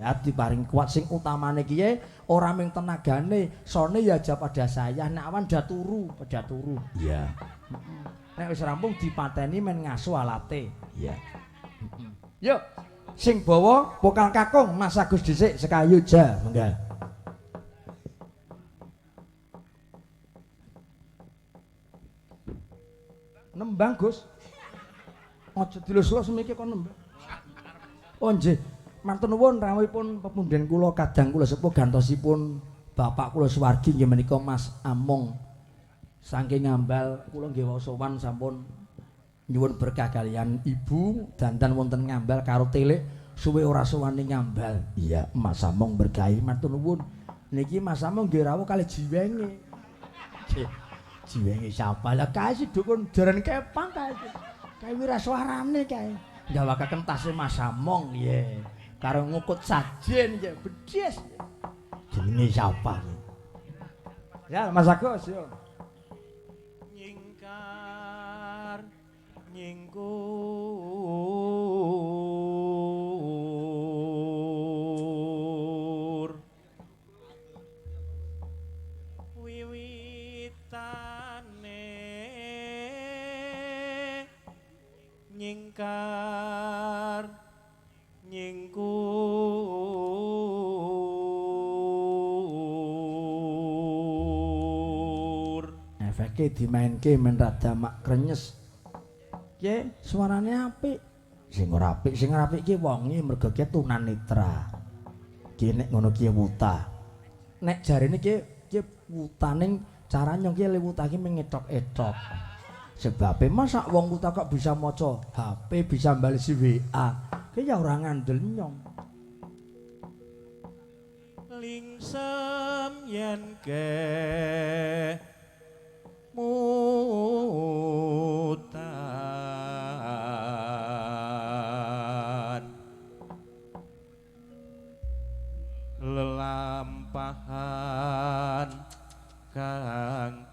Ya diparing kuat sing utamane kiye ora ming tenagane, sone ya aja pada saya. Nek awan pada turu. Iya. Nek wis rampung dipateni men ngaso alate. Iya. Yuk, sing bawa vokal kakung Mas Agus dhisik Sekayu Ja, monggo. Nembang Gus. Aja dilus-lus semiki kon nembang. Oh nggih. Matur nuwun rawuhipun pepundhen kula kadang kula sepuh gantosipun bapak kula suwargi nggih menika Mas Among. Saking ngambal kula nggih sowan sampun nyuwun berkah kalian ibu dandan wonten ngambal karo telik suwe ora sowani ngambal. Iya. Mas Among berkahi matur nuwun. Niki Mas Among nggih rawuh kalih jiwenge. Nggih. Jiwenge sapa? Lah kae si dukun jaran kepang kae. Kae wiraswarane kae. Gawakaken tase Mas Among nggih. Karo ngukut sajen nggih bedhes. Jenenge sapa? Ya Mas Agus yo. Nyingkar nyingkur wiwitane nyingkar nyingkur Efeke dimainke men rada mak krenyes. Ki suarane apik. Sing ora apik ki wonge mergo ki tunanetra. Ki nek ngono ki wuta. Nek jarene ki wutaning cara nyong ki liwutake mengetok-etok. Sebabe masa wong wuta kok bisa maca HP, bisa balesi WA. Ki ya ora ngandel nyong. lingsem yen ke mutan lelampahan kang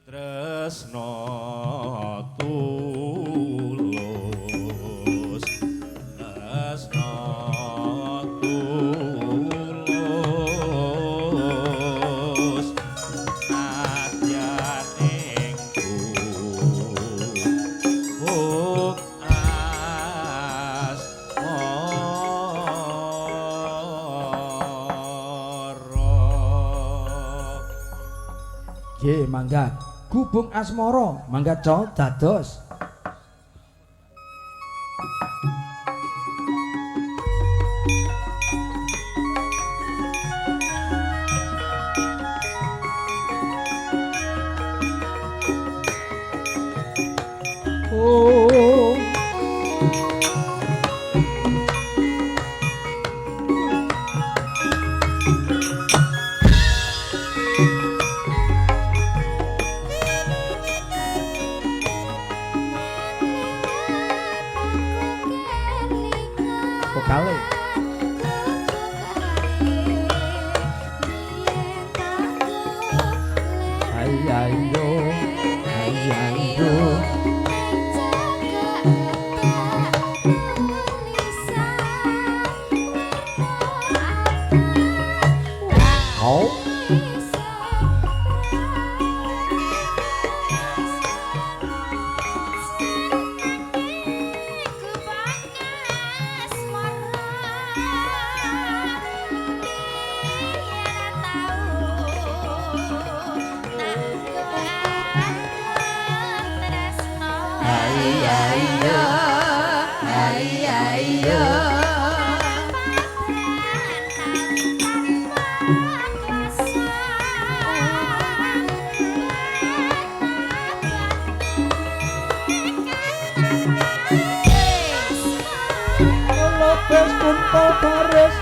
tresno tulus tresno tulus nadyan ingku buk asmara. Nggih, mangga. Gubung asmara, mangga co dados. Oh. Vokale. Ayo, ayo. Oh. Lopes Kunto Baris.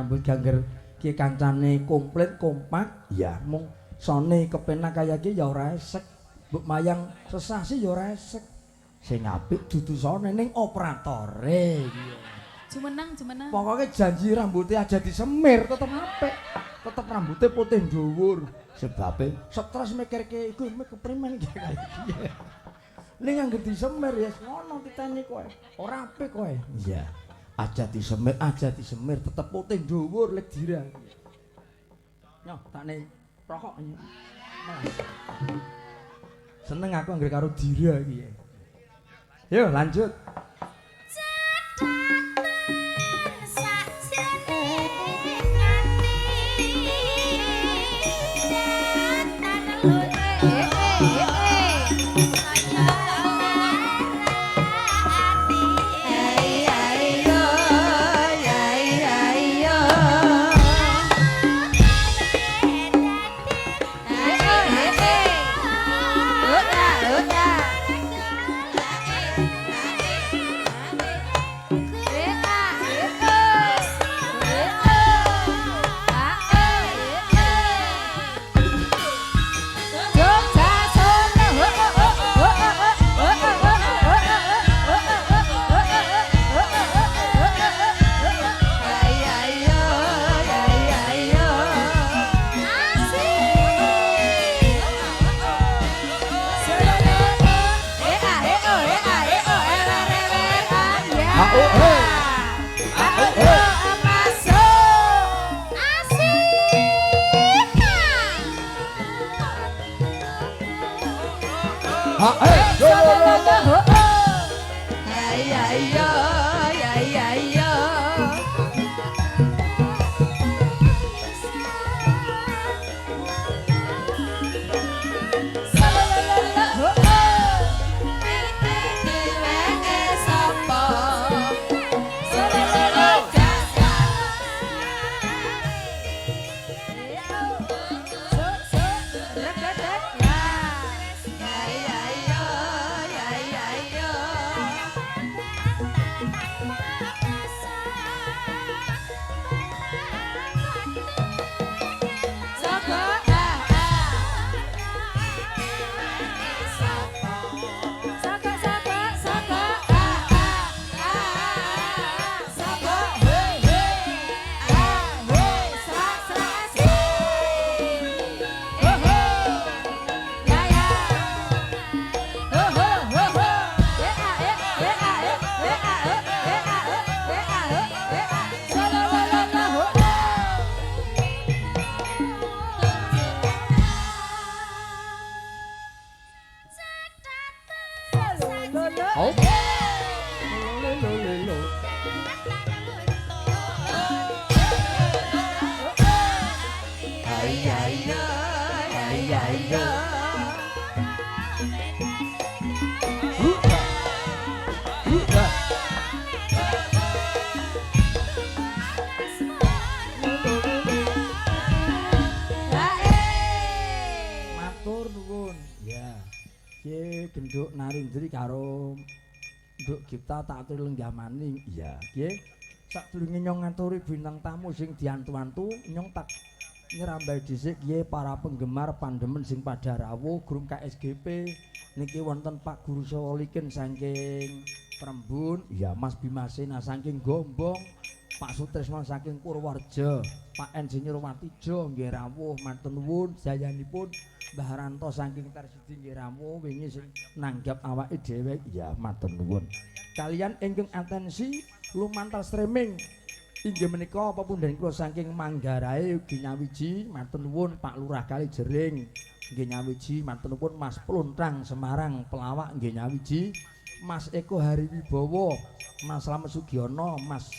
nyambut gangger ki kancane komplit kompak ya mung sone kepenak kaya ki ya ora esek mbok mayang sesasi ya ora esek sing apik dudu sone ning operatore Jumeneng. pokoknya janji rambutnya aja disemir tetep apik tetep rambutnya putih dhuwur sebabnya stres mikirke iku keprimen iki kaya iki ning anggere disemir ya ngono titeni kowe ora apik kowe iya aja disemir tetep putih dhuwur lek dira nyoh takne rokok seneng aku anggere karo dira iki yo lanjut Genduk Narindri karo Nduk Gipta tak aturi lenggamani. Iya, nggih. Sadurunge nyong ngaturi bintang tamu sing diantu-antu, nyong tak nyerambai dhisik nggih para penggemar pandemen sing pada rawuh grup KSGP niki wonten Pak Guru Sawolikin saking Prembun, iya Mas Bimasena saking Gombong, Pak Sutresno saking Purworejo, Pak Insinyur Watijo nggih rawuh matur nuwun jayanipun Mbah Ranto saking Tarsidi nggih rawuh wingi sing nanggap awake dhewe ya matur nuwun. Kalian ingkang atensi lumantar streaming inggih menika pepundhen kula saking Manggarai ugi nyawiji matur nuwun Pak Lurah Kalijering nggih nyawiji matur nuwun Mas Pluntang Semarang Pelawak nggih nyawiji Mas Eko Hariwibowo Mas Slamet Sugiono Mas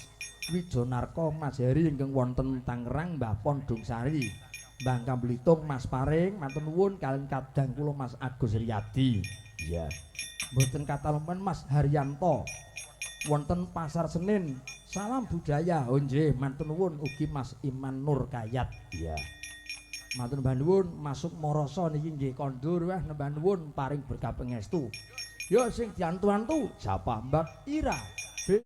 Wijonarko Mas Heri ingkang wonten Tangerang Mbah Pondong Sari Bangka Belitung Mas Paring matur nuwun kalian kadang kula Mas Agus Riyadi. Iya. Mboten katalemen Mas Haryanto wonten Pasar Senin. Salam budaya. Oh nggih, matur nuwun ugi Mas Iman Nur Kayat. Iya. Matur nuwun masuk Moroso niki nggih kondur wah nembah nuwun paring berkah pangestu. Yo sing diantu-antu siapa Mbak Ira.